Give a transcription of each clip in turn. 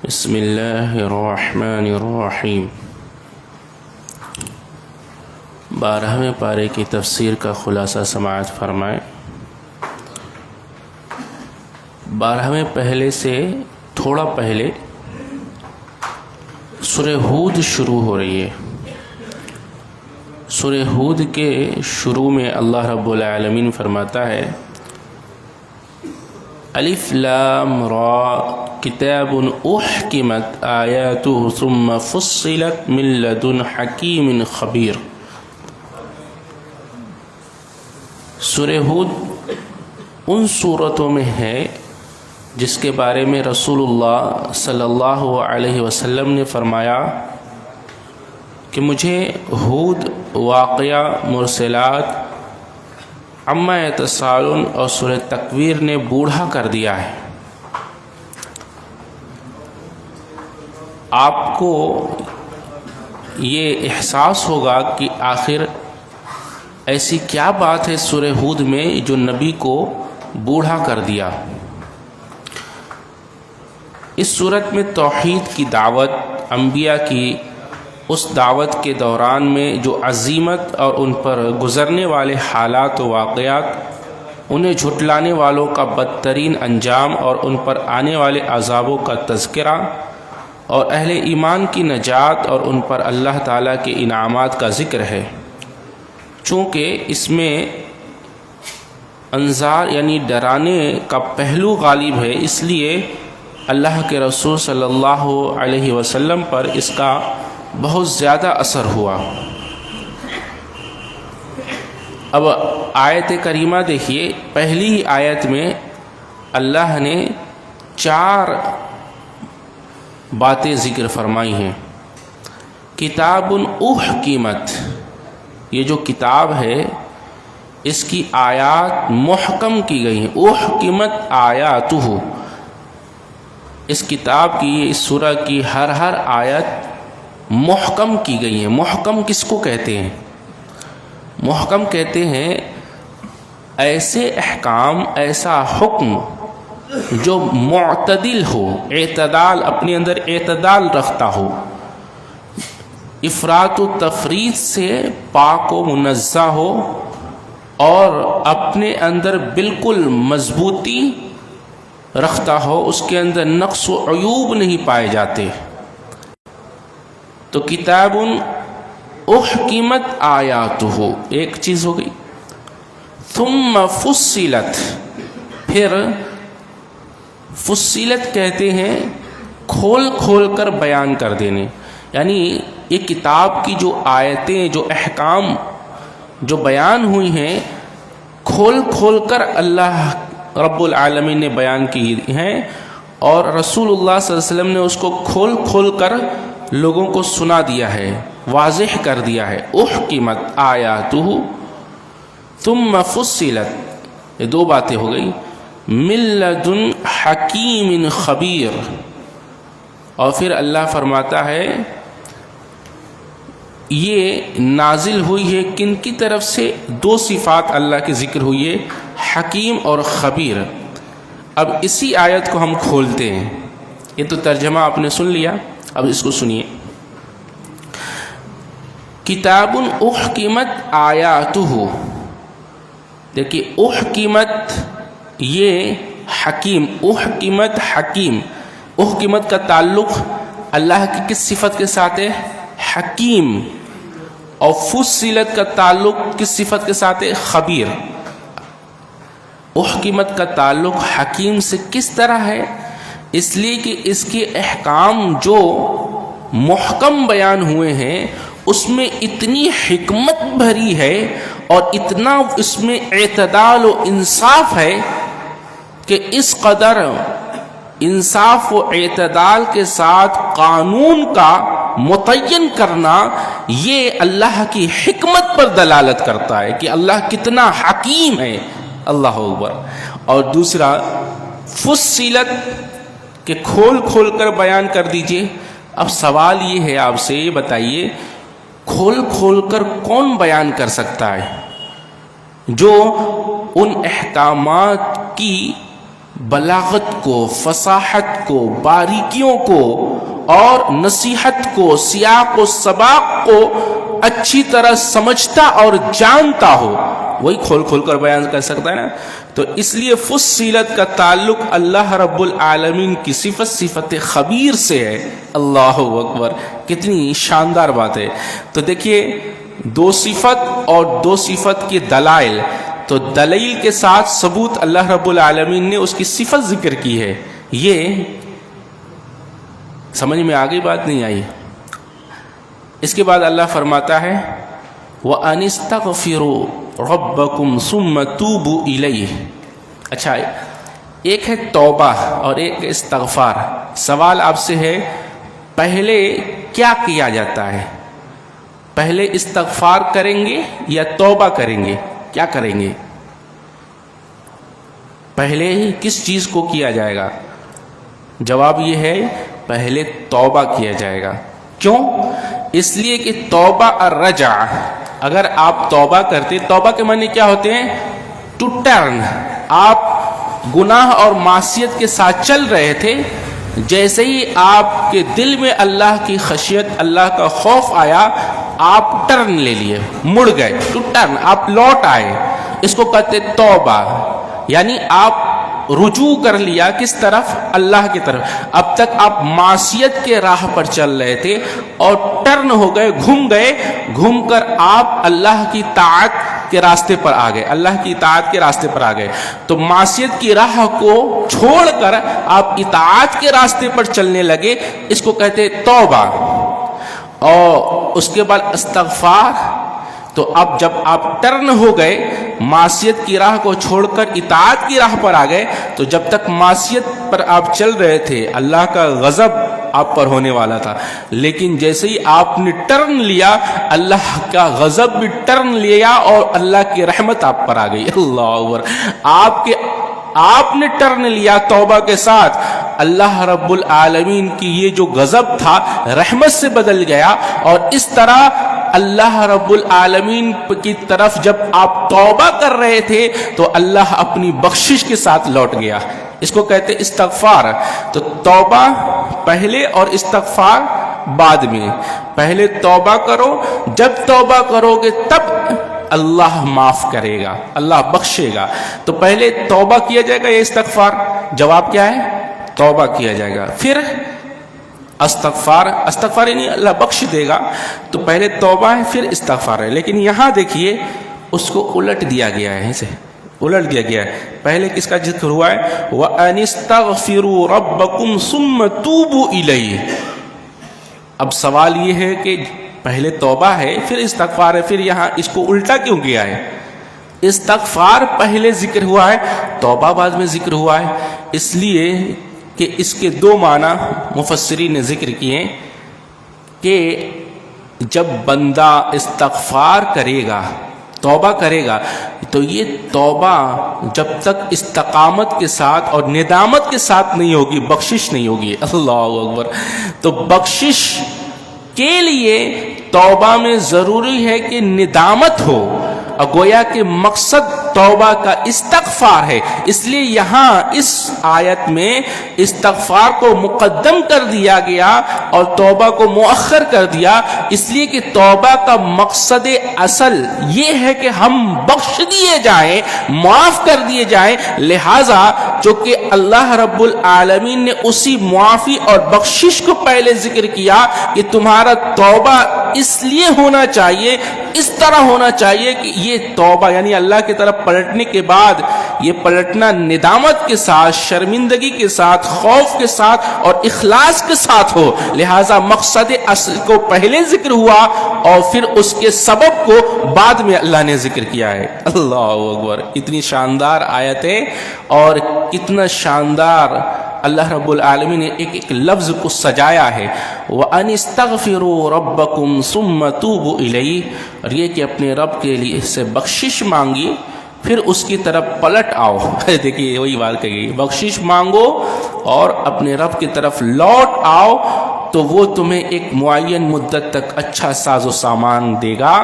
بسم اللہ الرحمن الرحیم۔ 12ویں پارے کی تفسیر کا خلاصہ سماعت فرمائیں۔ 12ویں پہلے سے تھوڑا پہلے سورہ ہود شروع ہو رہی ہے۔ سورہ ہود کے شروع میں اللہ رب العالمین فرماتا ہے الف لام را کتاب احکمت آیاتہ ثم فصلت من لدن حکیم خبیر۔ سورہ ہود ان صورتوں میں ہے جس کے بارے میں رسول اللہ صلی اللہ علیہ وسلم نے فرمایا کہ مجھے ہود، واقعہ، مرسلات، عما یتساءلون اور سورہ تکویر نے بوڑھا کر دیا ہے۔ آپ کو یہ احساس ہوگا کہ آخر ایسی کیا بات ہے سورہ ہود میں جو نبی کو بوڑھا کر دیا۔ اس صورت میں توحید کی دعوت، انبیاء کی اس دعوت کے دوران میں جو عظیمت اور ان پر گزرنے والے حالات و واقعات، انہیں جھٹلانے والوں کا بدترین انجام اور ان پر آنے والے عذابوں کا تذکرہ، اور اہل ایمان کی نجات اور ان پر اللہ تعالیٰ کے انعامات کا ذکر ہے۔ چونکہ اس میں انذار یعنی ڈرانے کا پہلو غالب ہے، اس لیے اللہ کے رسول صلی اللہ علیہ وسلم پر اس کا بہت زیادہ اثر ہوا۔ اب آیت کریمہ دیکھیے، پہلی ہی آیت میں اللہ نے 4 باتیں ذکر فرمائی ہیں۔ کتاب احکمت، یہ جو کتاب ہے اس کی آیات محکم کی گئی ہیں۔ احکمت آیاتہ، اس کتاب کی، اس سورہ کی ہر آیت محکم کی گئی ہے۔ محکم کس کو کہتے ہیں؟ محکم کہتے ہیں ایسے احکام، ایسا حکم جو معتدل ہو، اعتدال، اپنے اندر اعتدال رکھتا ہو، افراط و تفریط سے پاک و منزہ ہو، اور اپنے اندر بالکل مضبوطی رکھتا ہو، اس کے اندر نقص و عیوب نہیں پائے جاتے۔ تو کتاب احکمت آیاتہ ایک چیز ہو گئی۔ ثم فصلت، پھر فصلت کہتے ہیں کھول کھول کر بیان کر دینے، یعنی یہ کتاب کی جو آیتیں، جو احکام جو بیان ہوئی ہیں، کھول کھول کر اللہ رب العالمین نے بیان کی ہیں، اور رسول اللہ صلی اللہ علیہ وسلم نے اس کو کھول کھول کر لوگوں کو سنا دیا ہے، واضح کر دیا ہے۔ احکمت آیاتہ ثم فصلت، یہ 2 باتیں ہو گئی۔ من لدن حکیم خبیر، اور پھر اللہ فرماتا ہے یہ نازل ہوئی ہے کن کی طرف سے؟ 2 صفات اللہ کی ذکر ہوئی ہے، حکیم اور خبیر۔ اب اسی آیت کو ہم کھولتے ہیں۔ یہ تو ترجمہ آپ نے سن لیا، اب اس کو سنیے۔ کتاب احکمت آیاتہ، دیکھیے احکمت یہ حکیم، احکمت حکیم، احکمت کا تعلق اللہ کی کس صفت کے ساتھ ہے؟ حکیم۔ اور فصلت کا تعلق کس صفت کے ساتھ ہے؟ خبیر۔ احکمت کا تعلق حکیم سے کس طرح ہے؟ اس لیے کہ اس کے احکام جو محکم بیان ہوئے ہیں اس میں اتنی حکمت بھری ہے اور اتنا اس میں اعتدال و انصاف ہے کہ اس قدر انصاف و اعتدال کے ساتھ قانون کا متعین کرنا، یہ اللہ کی حکمت پر دلالت کرتا ہے کہ اللہ کتنا حکیم ہے۔ اللہ اکبر۔ اور دوسرا فصلت، کہ کھول کھول کر بیان کر دیجئے۔ اب سوال یہ ہے آپ سے، یہ بتائیے کھول کھول کر کون بیان کر سکتا ہے؟ جو ان احکامات کی بلاغت کو، فصاحت کو، باریکیوں کو اور نصیحت کو، سیاق و سباق کو اچھی طرح سمجھتا اور جانتا ہو، وہی کھول کھول کر بیان کر سکتا ہے نا. تو اس لیے فصیلت کا تعلق اللہ رب العالمین کی صفت خبیر سے ہے. اللہ اکبر، کتنی شاندار بات ہے. تو دیکھیے دو صفت اور دو صفت کے دلائل، تو دلیل کے ساتھ ثبوت اللہ رب العالمین نے اس کی صفت ذکر کی ہے. یہ سمجھ میں آگئی بات نہیں آئی؟ اس کے بعد اللہ فرماتا ہے وَأَنِ اسْتَغْفِرُوا رَبَّكُمْ ثُمَّ تُوبُوا إِلَيْهِ. اچھا، ایک ہے توبہ اور ایک استغفار. سوال آپ سے ہے پہلے کیا کیا جاتا ہے؟ پہلے استغفار کریں گے یا توبہ کریں گے؟ کیا کریں گے؟ پہلے کس چیز کو کیا جائے گا؟ جواب یہ ہے پہلے توبہ کیا جائے گا. کیوں؟ اس لیے کہ توبہ الرجع، اگر آپ توبہ کرتے، توبہ کے معنی کیا ہوتے ہیں؟ To turn. آپ گناہ اور معصیت کے ساتھ چل رہے تھے، جیسے ہی آپ کے دل میں اللہ کی خشیت، اللہ کا خوف آیا، آپ ٹرن لے لیے، مڑ گئے. ٹو ٹرن، آپ لوٹ آئے. اس کو کہتے توبہ، یعنی آپ رجوع کر لیا کس طرف؟ اللہ کی طرف. اب تک آپ معصیت کے راہ پر چل رہے تھے اور ٹرن ہو گئے، گھوم کر آپ اللہ کی طاعت کے راستے پر آ گئے، اللہ کی اطاعت کے راستے پر آ گئے. تو معصیت کی راہ کو چھوڑ کر آپ اطاعت کے راستے پر چلنے لگے، اس کو کہتے توبہ. اور اس کے بعد استغفار. تو اب جب آپ ٹرن ہو گئے، معصیت کی راہ کو چھوڑ کر اطاعت کی راہ پر آ گئے، تو جب تک معصیت پر آپ چل رہے تھے اللہ کا غضب آپ پر ہونے والا تھا، لیکن جیسے ہی آپ نے ٹرن لیا، اللہ کا غضب بھی ٹرن لیا اور اللہ کی رحمت آپ پر آ گئی. اللہ اکبر. آپ نے ٹرن لیا توبہ کے ساتھ، اللہ رب العالمین کی یہ جو غضب تھا رحمت سے بدل گیا. اور اس طرح اللہ رب العالمین کی طرف جب آپ توبہ کر رہے تھے تو اللہ اپنی بخشش کے ساتھ لوٹ گیا. اس کو کہتے استغفار. تو توبہ پہلے اور استغفار بعد میں. پہلے توبہ کرو، جب توبہ کرو گے تب اللہ معاف کرے گا، اللہ بخشے گا. تو پہلے توبہ کیا جائے گا یا استغفار؟ جواب کیا ہے؟ توبہ کیا جائے گا، پھر استغفار یعنی اللہ بخش دے گا. تو پہلے توبہ ہے پھر استغفار ہے. لیکن یہاں دیکھیے اس کو الٹ دیا گیا ہے، اسے الٹ دیا گیا ہے. پہلے کس کا ذکر ہوا ہے؟ وَأَنِ اسْتَغْفِرُوا رَبَّكُمْ ثُمَّ تُوبُوا إِلَيْهِ. اب سوال یہ ہے کہ پہلے توبہ ہے پھر استغفار ہے، پھر یہاں اس کو الٹا کیوں کیا ہے؟ استغفار پہلے ذکر ہوا ہے، توبہ بعد میں ذکر ہوا ہے. اس لیے کہ اس کے دو معنی مفسرین نے ذکر کیے کہ جب بندہ استغفار کرے گا، توبہ کرے گا، تو یہ توبہ جب تک استقامت کے ساتھ اور ندامت کے ساتھ نہیں ہوگی، بخشش نہیں ہوگی. اللہ اکبر. تو بخشش کے لیے توبہ میں ضروری ہے کہ ندامت ہو، اور گویا کہ مقصد توبہ کا استغفار ہے. اس لیے یہاں اس آیت میں استغفار کو مقدم کر دیا گیا اور توبہ کو مؤخر کر دیا، اس لیے کہ توبہ کا مقصد اصل یہ ہے کہ ہم بخش دیے جائیں، معاف کر دیے جائیں. لہذا چونکہ اللہ رب العالمین نے اسی معافی اور بخشش کو پہلے ذکر کیا کہ تمہارا توبہ اس لیے ہونا چاہیے، اس طرح ہونا چاہیے کہ یہ توبہ یعنی اللہ کی طرف پلٹنے کے بعد یہ پلٹنا ندامت کے ساتھ، شرمندگی کے ساتھ، خوف کے ساتھ اور اخلاص کے ساتھ ہو. لہذا مقصد اصل کو پہلے ذکر ہوا اور پھر اس کے سبب کو بعد میں اللہ نے ذکر کیا ہے. اللہ اکبر. اتنی شاندار آیت ہے اور کتنا شاندار اللہ رب العالمین نے ایک ایک لفظ کو سجایا ہے. وَأَنِ اسْتَغْفِرُوا رَبَّكُمْ ثُمَّ تُوبُوا إِلَيْهِ. اور یہ کہ اپنے رب کے لیے سے بخشش مانگی پھر اس کی طرف پلٹ آؤ. دیکھیے وہی بات کہی، بخشش مانگو اور اپنے رب کی طرف لوٹ آؤ تو وہ تمہیں ایک معین مدت تک اچھا ساز و سامان دے گا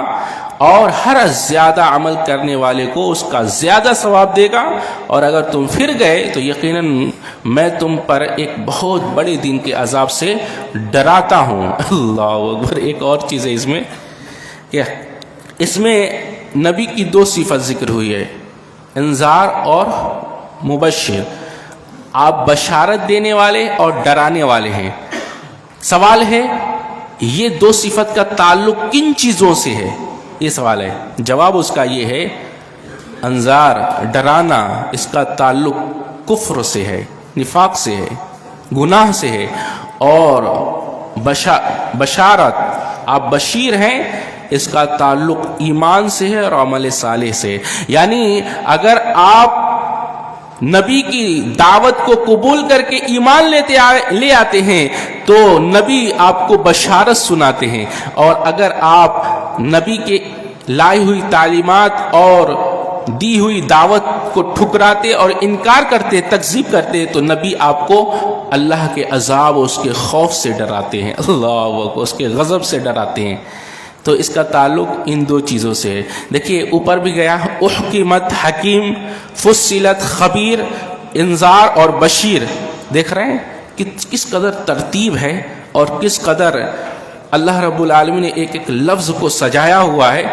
اور ہر زیادہ عمل کرنے والے کو اس کا زیادہ ثواب دے گا، اور اگر تم پھر گئے تو یقیناً میں تم پر ایک بہت بڑے دن کے عذاب سے ڈراتا ہوں۔ اللہ اکبر۔ ایک اور چیز ہے اس میں کہ اس میں نبی کی دو صفت ذکر ہوئی ہے، انذار اور مبشر۔ آپ بشارت دینے والے اور ڈرانے والے ہیں۔ سوال ہے یہ دو صفت کا تعلق کن چیزوں سے ہے؟ یہ سوال ہے۔ جواب اس کا یہ ہے انذار، ڈرانا، اس کا تعلق کفر سے ہے، نفاق سے ہے، گناہ سے ہے، اور بشارت، آپ بشیر ہیں، اس کا تعلق ایمان سے ہے اور عمل صالح سے۔ یعنی اگر آپ نبی کی دعوت کو قبول کر کے ایمان لے آتے ہیں تو نبی آپ کو بشارت سناتے ہیں، اور اگر آپ نبی کے لائی ہوئی تعلیمات اور دی ہوئی دعوت کو ٹھکراتے اور انکار کرتے، تکذیب کرتے، تو نبی آپ کو اللہ کے عذاب اور اس کے خوف سے ڈراتے ہیں، اللہ اکبر، اس کے غضب سے ڈراتے ہیں۔ تو اس کا تعلق ان دو چیزوں سے ہے۔ دیکھیے اوپر بھی گیا، احکمت حکیم، فصلت خبیر، انذار اور بشیر۔ دیکھ رہے ہیں کہ کس قدر ترتیب ہے اور کس قدر اللہ رب العالمین نے ایک ایک لفظ کو سجایا ہوا ہے۔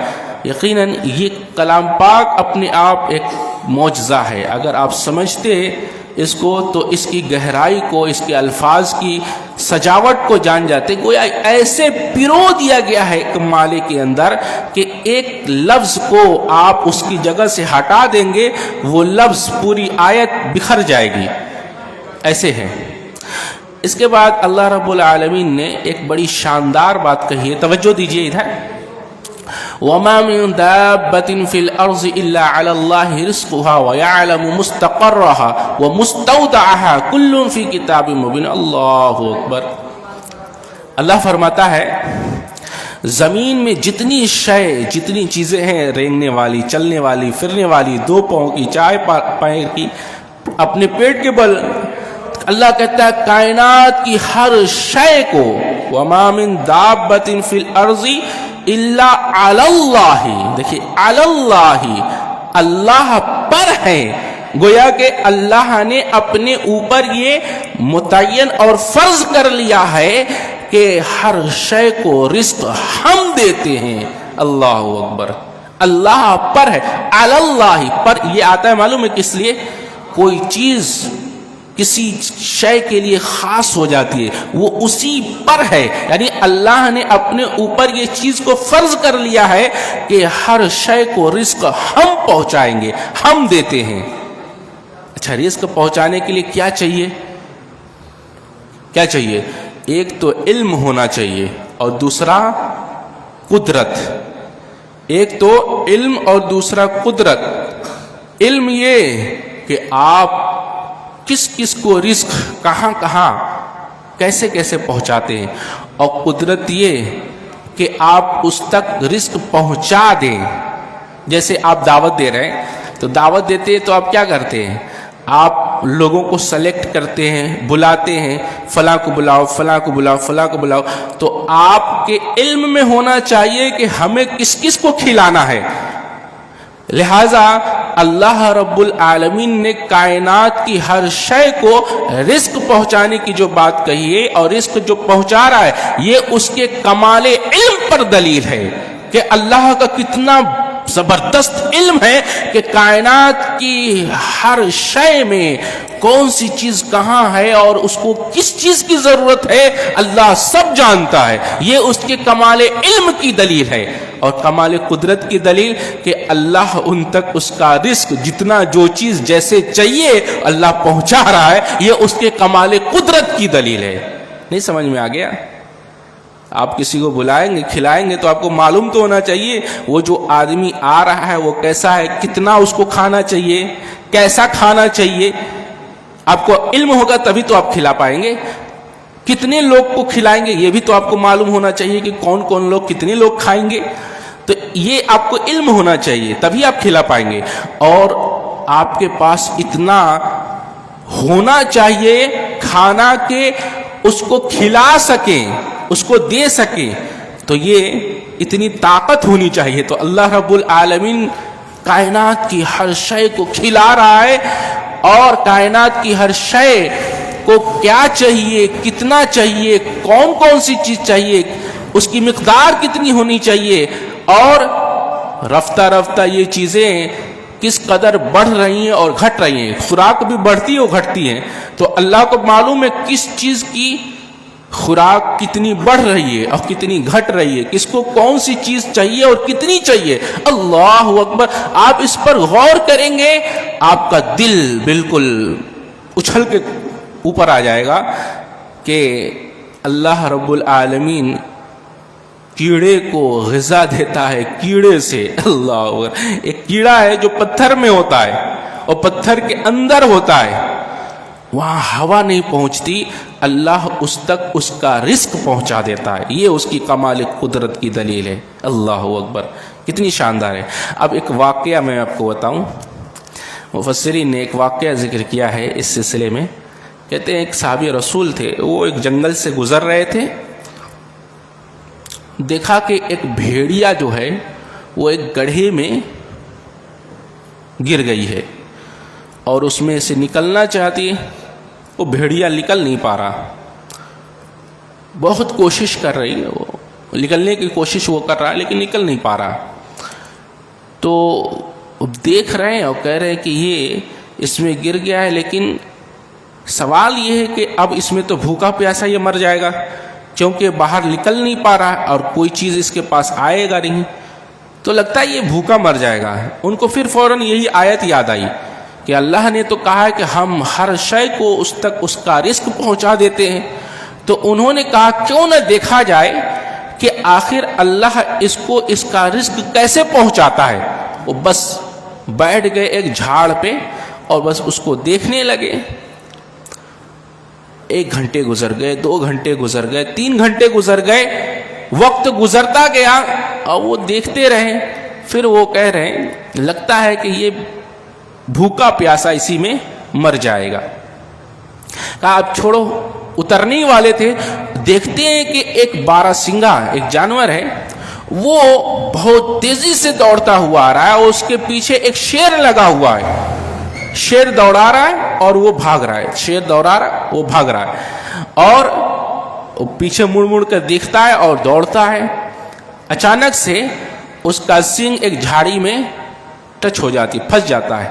یقیناً یہ کلام پاک اپنے آپ ایک معجزہ ہے۔ اگر آپ سمجھتے اس کو تو اس کی گہرائی کو، اس کے الفاظ کی سجاوٹ کو جان جاتے۔ گویا ایسے پیرو دیا گیا ہے ایک مالے کے اندر کہ ایک لفظ کو آپ اس کی جگہ سے ہٹا دیں گے، وہ لفظ پوری آیت بکھر جائے گی، ایسے ہے۔ اس کے بعد اللہ رب العالمین نے ایک بڑی شاندار بات کہی ہے، توجہ دیجئے ادھر۔ وَمَا مِن دَابَّةٍ فِي الْأَرْضِ إِلَّا عَلَى اللَّهِ رِزْقُهَا وَيَعْلَمُ مُسْتَقَرَّهَا وَمُسْتَوْدَعَهَا كُلٌّ فِي كِتَابٍ مُبِينٍ۔ اللہ اکبر۔ اللہ فرماتا ہے زمین میں جتنی شے، جتنی چیزیں ہیں رینگنے والی، چلنے والی، پھرنے والی، دو پاؤں کی، چائے پائے کی، اپنے پیٹ کے بل، اللہ کہتا ہے کائنات کی ہر شے کو، وَمَا مِن دَابَّةٍ فِي الْأَرْضِ الا علی اللہ، دیکھیے علی اللہ، اللہ پر ہے۔ گویا کہ اللہ نے اپنے اوپر یہ متعین اور فرض کر لیا ہے کہ ہر شے کو رزق ہم دیتے ہیں۔ اللہ اکبر۔ اللہ پر ہے، علی اللہ پر یہ آتا ہے، معلوم ہے کس لیے؟ کوئی چیز کسی شے کے لیے خاص ہو جاتی ہے، وہ اسی پر ہے، یعنی اللہ نے اپنے اوپر یہ چیز کو فرض کر لیا ہے کہ ہر شے کو رزق ہم پہنچائیں گے، ہم دیتے ہیں۔ اچھا، رزق پہنچانے کے لیے کیا چاہیے؟ کیا چاہیے؟ ایک تو علم ہونا چاہیے اور دوسرا قدرت۔ ایک تو علم اور دوسرا قدرت۔ علم یہ کہ آپ کس کس کو رزق کہاں کہاں کیسے کیسے پہنچاتے ہیں، اور قدرت یہ کہ آپ اس تک رزق پہنچا دیں۔ جیسے آپ دعوت دے رہے ہیں تو دعوت دیتے ہیں تو آپ کیا کرتے ہیں؟ آپ لوگوں کو سلیکٹ کرتے ہیں، بلاتے ہیں، فلاں کو بلاؤ، فلاں کو بلاؤ، فلاں کو بلاؤ۔ تو آپ کے علم میں ہونا چاہیے کہ ہمیں کس کس کو کھلانا ہے۔ لہذا اللہ رب العالمین نے کائنات کی ہر شے کو رزق پہنچانے کی جو بات کہی ہے، اور رزق جو پہنچا رہا ہے، یہ اس کے کمال علم پر دلیل ہے کہ اللہ کا کتنا زبردست علم ہے کہ کائنات کی ہر شے میں کون سی چیز کہاں ہے اور اس کو کس چیز کی ضرورت ہے، اللہ سب جانتا ہے۔ یہ اس کے کمال علم کی دلیل ہے، اور کمال قدرت کی دلیل کہ اللہ ان تک اس کا رزق جتنا جو چیز جیسے چاہیے اللہ پہنچا رہا ہے، یہ اس کے کمال قدرت کی دلیل ہے۔ نہیں سمجھ میں آ گیا؟ آپ کسی کو بلائیں گے، کھلائیں گے، تو آپ کو معلوم تو ہونا چاہیے وہ جو آدمی آ رہا ہے وہ کیسا ہے، کتنا اس کو کھانا چاہیے، کیسا کھانا چاہیے۔ آپ کو علم ہوگا تبھی تو آپ کھلا پائیں گے۔ کتنے لوگ کو کھلائیں گے یہ بھی تو آپ کو معلوم ہونا چاہیے کہ کون کون لوگ کتنے لوگ کھائیں گے۔ تو یہ آپ کو علم ہونا چاہیے تبھی آپ کھلا پائیں گے، اور آپ کے پاس اتنا ہونا چاہیے کھانا کے اس کو کھلا سکیں، اس کو دے سکیں، تو یہ اتنی طاقت ہونی چاہیے. تو اللہ رب العالمین کائنات کی ہر شے کو کھلا رہا ہے، اور کائنات کی ہر شے کو کیا چاہیے، کتنا چاہیے، کون کون سی چیز چاہیے، اس کی مقدار کتنی ہونی چاہیے، اور رفتہ رفتہ یہ چیزیں کس قدر بڑھ رہی ہیں اور گھٹ رہی ہیں. خوراک بھی بڑھتی ہے اور گھٹتی ہے. تو اللہ کو معلوم ہے کس چیز کی خوراک کتنی بڑھ رہی ہے اور کتنی گھٹ رہی ہے، کس کو کون سی چیز چاہیے اور کتنی چاہیے. اللہ اکبر. آپ اس پر غور کریں گے، آپ کا دل بالکل اچھل کے اوپر آ جائے گا کہ اللہ رب العالمین کیڑے کو غذا دیتا ہے کیڑے سے. اللہ اکبر. ایک کیڑا ہے جو پتھر میں ہوتا ہے اور پتھر کے اندر ہوتا ہے، وہاں ہوا نہیں پہنچتی، اللہ اس تک اس کا رزق پہنچا دیتا ہے. یہ اس کی کمال قدرت کی دلیل ہے. اللہ اکبر. کتنی شاندار ہے. اب ایک واقعہ میں آپ کو بتاؤں. مفسرین نے ایک واقعہ ذکر کیا ہے اس سلسلے میں. کہتے ہیں ایک صحابی رسول تھے، وہ ایک جنگل سے گزر رہے تھے، دیکھا کہ ایک بھیڑیا جو ہے وہ ایک گڑھے میں گر گئی ہے اور اس میں سے نکلنا چاہتی ہے. وہ بھیڑیا نکل نہیں پا رہا، بہت کوشش کر رہی ہے، وہ نکلنے کی کوشش وہ کر رہا ہے لیکن نکل نہیں پا رہا. تو دیکھ رہے ہیں اور کہہ رہے ہیں کہ یہ اس میں گر گیا ہے، لیکن سوال یہ ہے کہ اب اس میں تو بھوکا پیاسا یہ مر جائے گا، کیونکہ باہر نکل نہیں پا رہا اور کوئی چیز اس کے پاس آئے گا نہیں، تو لگتا ہے یہ بھوکا مر جائے گا. ان کو پھر فوراً یہی آیت یاد آئی کہ اللہ نے تو کہا ہے کہ ہم ہر شے کو اس تک اس کا رزق پہنچا دیتے ہیں. تو انہوں نے کہا کیوں نہ دیکھا جائے کہ آخر اللہ اس کو اس کا رزق کیسے پہنچاتا ہے. وہ بس بیٹھ گئے ایک جھاڑ پہ اور بس اس کو دیکھنے لگے. 1 گھنٹے گزر گئے، 2 گھنٹے گزر گئے، 3 گھنٹے گزر گئے، وقت گزرتا گیا اور وہ دیکھتے رہے. پھر وہ کہہ رہے ہیں لگتا ہے کہ یہ بھوکا پیاسا اسی میں مر جائے گا. کہا اب چھوڑو. اترنے ہی والے تھے، دیکھتے ہیں کہ ایک باراسنگا ایک جانور ہے، وہ بہت تیزی سے دوڑتا ہوا آ رہا ہے اور اس کے پیچھے ایک شیر لگا ہوا ہے. شیر دوڑا رہا ہے اور وہ بھاگ رہا ہے، شیر دوڑا رہا ہے وہ بھاگ رہا ہے، اور وہ پیچھے مڑ مڑ کر دیکھتا ہے اور دوڑتا ہے. اچانک سے اس کا سینگ ایک جھاڑی میں ٹچ ہو جاتی، پھنس جاتا ہے،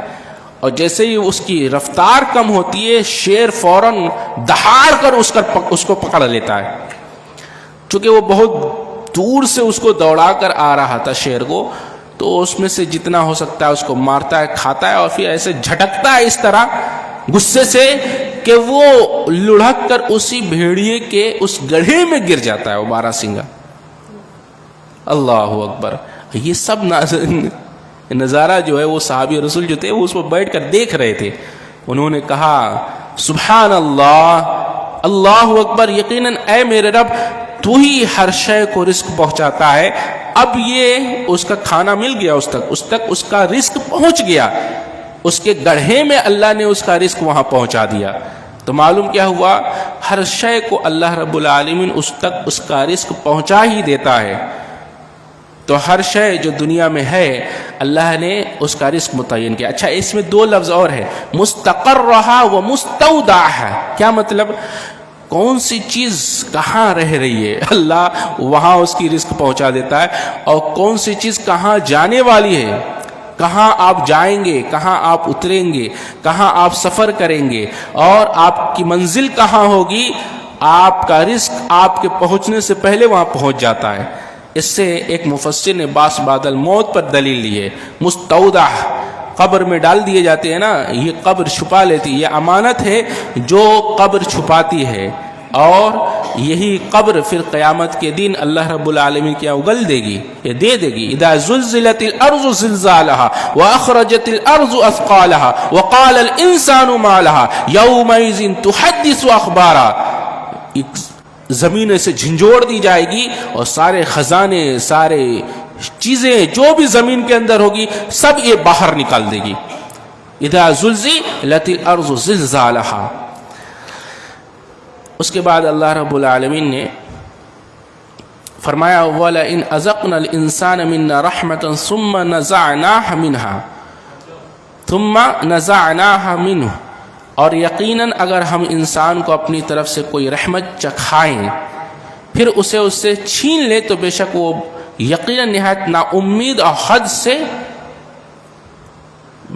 اور جیسے ہی اس کی رفتار کم ہوتی ہے شیر فوراً دہاڑ کر اس کو پکڑ لیتا ہے. چونکہ وہ بہت دور سے اس کو دوڑا کر آ رہا تھا شیر کو، تو اس میں سے جتنا ہو سکتا ہے اس کو مارتا ہے، کھاتا ہے، اور پھر ایسے جھٹکتا ہے اس طرح غصے سے کہ وہ لڑھک کر اسی بھیڑیے کے اس گڑھے میں گر جاتا ہے وہ باراسنگا. اللہ اکبر. یہ سب نظارہ جو ہے وہ صحابی رسول جو تھے وہ اس پر بیٹھ کر دیکھ رہے تھے. انہوں نے کہا سبحان اللہ، اللہ اکبر، یقیناً اے میرے رب تو ہی ہر شے کو رزق پہنچاتا ہے. اب یہ اس کا کھانا مل گیا، اس تک اس کا رزق پہنچ گیا، اس کے گڑھے میں اللہ نے اس کا رزق وہاں پہنچا دیا. تو معلوم کیا ہوا، ہر شے کو اللہ رب العالمین اس تک اس کا رزق پہنچا ہی دیتا ہے. تو ہر شے جو دنیا میں ہے اللہ نے اس کا رزق متعین کیا. اچھا اس میں 2 لفظ اور ہے، مستقرھا و مستودعھا. کیا مطلب؟ کون سی چیز کہاں رہ رہی ہے اللہ وہاں اس کی رزق پہنچا دیتا ہے، اور کون سی چیز کہاں جانے والی ہے، کہاں آپ جائیں گے، کہاں آپ اتریں گے، کہاں آپ سفر کریں گے، اور آپ کی منزل کہاں ہوگی، آپ کا رزق آپ کے پہنچنے سے پہلے وہاں پہنچ جاتا ہے. اس سے ایک مفسر نے باس بعد الموت پر دلیل لی ہے. مستودع قبر میں ڈال دیے جاتے ہیں نا، یہ قبر چھپا لیتی، یہ امانت ہے جو قبر چھپاتی ہے، اور یہی قبر پھر قیامت کے دن اللہ رب العالمین کیا اگل دے گی، یہ دے دے گی. اذا زلزلت الارض زلزالها واخرجت الارض اثقالها وقال الانسان ما لها يومئذ تحدث اخبارا. زمین سے جھنجھوڑ دی جائے گی اور سارے خزانے، سارے چیزیں جو بھی زمین کے اندر ہوگی سب یہ باہر نکال دے گی. اذا زلزلت الارض زلزالها. اس کے بعد اللہ رب العالمین نے فرمایا وَلَئِنْ أَذَقْنَا الْإِنسَانَ مِنَّا رَحْمَةً ثُمَّ نَزَعْنَاهَا مِنْهُ، اور یقیناً اگر ہم انسان کو اپنی طرف سے کوئی رحمت چکھائیں پھر اسے اس سے چھین لے تو بے شک وہ یقیناً نہایت نا امید اور حد سے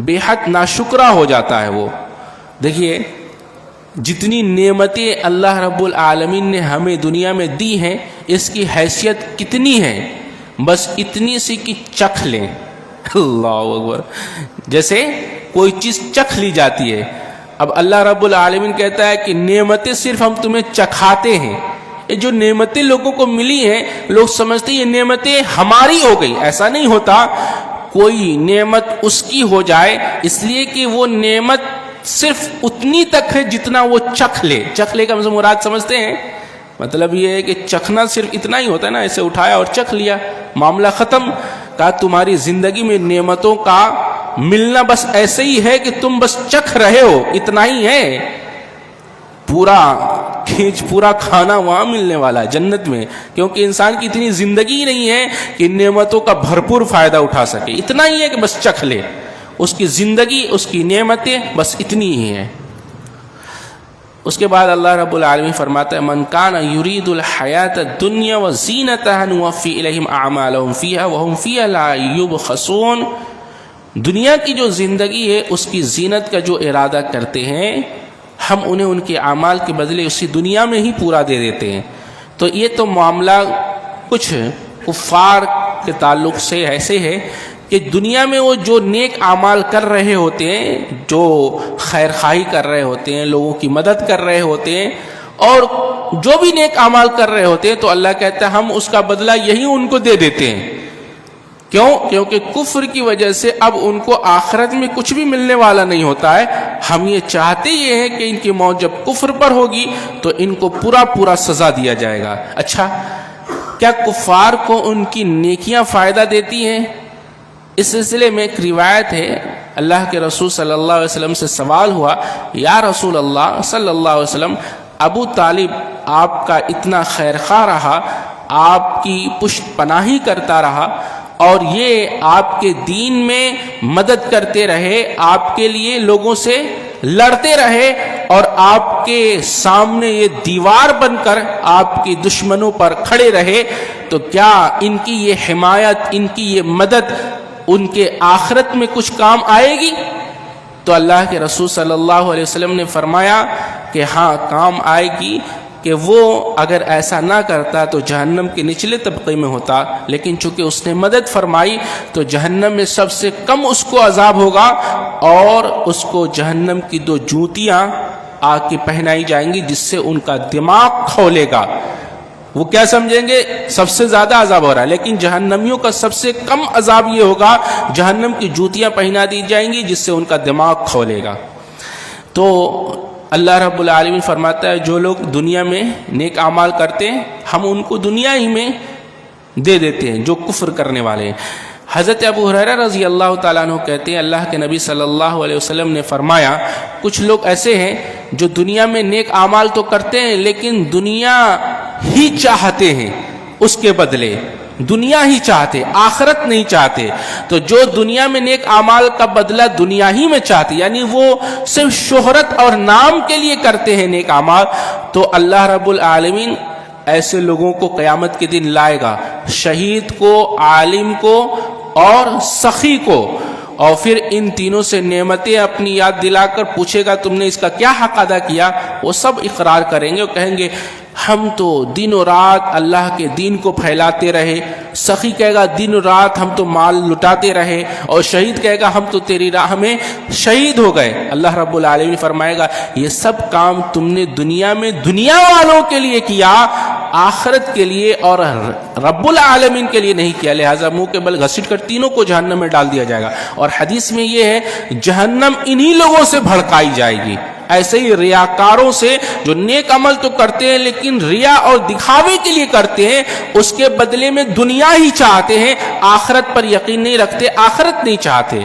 بے حد ناشکرا ہو جاتا ہے۔ وہ دیکھیے جتنی نعمتیں اللہ رب العالمین نے ہمیں دنیا میں دی ہیں اس کی حیثیت کتنی ہے، بس اتنی سی کہ چکھ لیں۔ اللہ اکبر، جیسے کوئی چیز چکھ لی جاتی ہے۔ اب اللہ رب العالمین کہتا ہے کہ نعمتیں صرف ہم تمہیں چکھاتے ہیں۔ یہ جو نعمتیں لوگوں کو ملی ہیں لوگ سمجھتے ہیں یہ نعمتیں ہماری ہو گئی، ایسا نہیں ہوتا۔ کوئی نعمت اس کی ہو جائے اس لیے کہ وہ نعمت صرف اتنی تک ہے جتنا وہ چکھ لے۔ چکھ لے کا مراد سمجھتے ہیں؟ مطلب یہ ہے کہ چکھنا صرف اتنا ہی ہوتا ہے نا، ایسے اٹھایا اور چکھ لیا، معاملہ ختم۔ کہا تمہاری زندگی میں نعمتوں کا ملنا بس ایسے ہی ہے کہ تم بس چکھ رہے ہو، اتنا ہی ہے۔ پورا کھانا وہاں ملنے والا ہے جنت میں، کیونکہ انسان کی اتنی زندگی نہیں ہے کہ نعمتوں کا بھرپور فائدہ اٹھا سکے، اتنا ہی ہے کہ بس چکھ لے۔ اس کی زندگی، اس کی نعمتیں بس اتنی ہی ہیں۔ اس کے بعد اللہ رب العالمین فرماتا ہے من کان یرید الحیات الدنیا وزینتها نوفی الیہم اعمالہم فیہا وہم فیہا لا یبخسون۔ دنیا کی جو زندگی ہے اس کی زینت کا جو ارادہ کرتے ہیں ہم انہیں ان کے اعمال کے بدلے اسی دنیا میں ہی پورا دے دیتے ہیں۔ تو یہ تو معاملہ کچھ کفار کے تعلق سے ایسے ہے کہ دنیا میں وہ جو نیک اعمال کر رہے ہوتے ہیں، جو خیر خواہی کر رہے ہوتے ہیں، لوگوں کی مدد کر رہے ہوتے ہیں اور جو بھی نیک اعمال کر رہے ہوتے ہیں، تو اللہ کہتا ہے ہم اس کا بدلہ یہی ان کو دے دیتے ہیں۔ کیوں؟ کیونکہ کفر کی وجہ سے اب ان کو آخرت میں کچھ بھی ملنے والا نہیں ہوتا ہے۔ ہم یہ چاہتے یہ ہیں کہ ان کی موت جب کفر پر ہوگی تو ان کو پورا سزا دیا جائے گا۔ اچھا، کیا کفار کو ان کی نیکیاں فائدہ دیتی ہیں؟ اس سلسلے میں ایک روایت ہے، اللہ کے رسول صلی اللہ علیہ وسلم سے سوال ہوا، یا رسول اللہ صلی اللہ علیہ وسلم، ابو طالب آپ کا اتنا خیر خواہ رہا، آپ کی پشت پناہی کرتا رہا اور یہ آپ کے دین میں مدد کرتے رہے، آپ کے لیے لوگوں سے لڑتے رہے اور آپ کے سامنے یہ دیوار بن کر آپ کی دشمنوں پر کھڑے رہے، تو کیا ان کی یہ حمایت، ان کی یہ مدد ان کے آخرت میں کچھ کام آئے گی؟ تو اللہ کے رسول صلی اللہ علیہ وسلم نے فرمایا کہ ہاں کام آئے گی، کہ وہ اگر ایسا نہ کرتا تو جہنم کے نچلے طبقے میں ہوتا، لیکن چونکہ اس نے مدد فرمائی تو جہنم میں سب سے کم اس کو عذاب ہوگا اور اس کو جہنم کی 2 جوتیاں آگ کی پہنائی جائیں گی جس سے ان کا دماغ کھولے گا۔ وہ کیا سمجھیں گے سب سے زیادہ عذاب ہو رہا ہے، لیکن جہنمیوں کا سب سے کم عذاب یہ ہوگا جہنم کی جوتیاں پہنا دی جائیں گی جس سے ان کا دماغ کھولے گا۔ تو اللہ رب العالمین فرماتا ہے جو لوگ دنیا میں نیک اعمال کرتے ہیں ہم ان کو دنیا ہی میں دے دیتے ہیں، جو کفر کرنے والے ہیں۔ حضرت ابو ہریرہ رضی اللہ تعالیٰ عنہ کہتے ہیں اللہ کے نبی صلی اللہ علیہ وسلم نے فرمایا کچھ لوگ ایسے ہیں جو دنیا میں نیک اعمال تو کرتے ہیں لیکن دنیا ہی چاہتے ہیں، اس کے بدلے دنیا ہی چاہتے، آخرت نہیں چاہتے۔ تو جو دنیا میں نیک اعمال کا بدلہ دنیا ہی میں چاہتے، یعنی وہ صرف شہرت اور نام کے لیے کرتے ہیں نیک اعمال، تو اللہ رب العالمین ایسے لوگوں کو قیامت کے دن لائے گا، شہید کو، عالم کو اور سخی کو، اور پھر ان تینوں سے نعمتیں اپنی یاد دلا کر پوچھے گا تم نے اس کا کیا حق ادا کیا؟ وہ سب اقرار کریں گے اور کہیں گے ہم تو دن و رات اللہ کے دین کو پھیلاتے رہے۔ سخی کہے گا دن و رات ہم تو مال لٹاتے رہے، اور شہید کہے گا ہم تو تیری راہ میں شہید ہو گئے۔ اللہ رب العالمین فرمائے گا یہ سب کام تم نے دنیا میں دنیا والوں کے لیے کیا، آخرت کے لیے اور رب العالمین کے لیے نہیں کیا، لہٰذا منہ کے بل گھسیٹ کر تینوں کو جہنم میں ڈال دیا جائے گا۔ اور حدیث میں یہ ہے جہنم انہی لوگوں سے بھڑکائی جائے گی، ایسے ہی ریاکاروں سے جو نیک عمل تو کرتے ہیں لیکن ریا اور دکھاوے کے لیے کرتے ہیں، اس کے بدلے میں دنیا ہی چاہتے ہیں، آخرت پر یقین نہیں رکھتے، آخرت نہیں چاہتے۔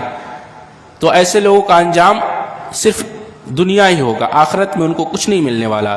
تو ایسے لوگوں کا انجام صرف دنیا ہی ہوگا، آخرت میں ان کو کچھ نہیں ملنے والا۔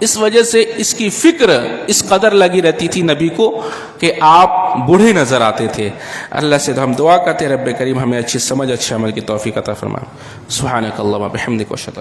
اس وجہ سے اس کی فکر اس قدر لگی رہتی تھی نبی کو کہ آپ بوڑھے نظر آتے تھے. اللہ سے ہم دعا کرتے رب کریم ہمیں اچھی سمجھ اچھے عمل کی توفیق عطا فرمائے. سبحانک اللہم و بحمدک واشہد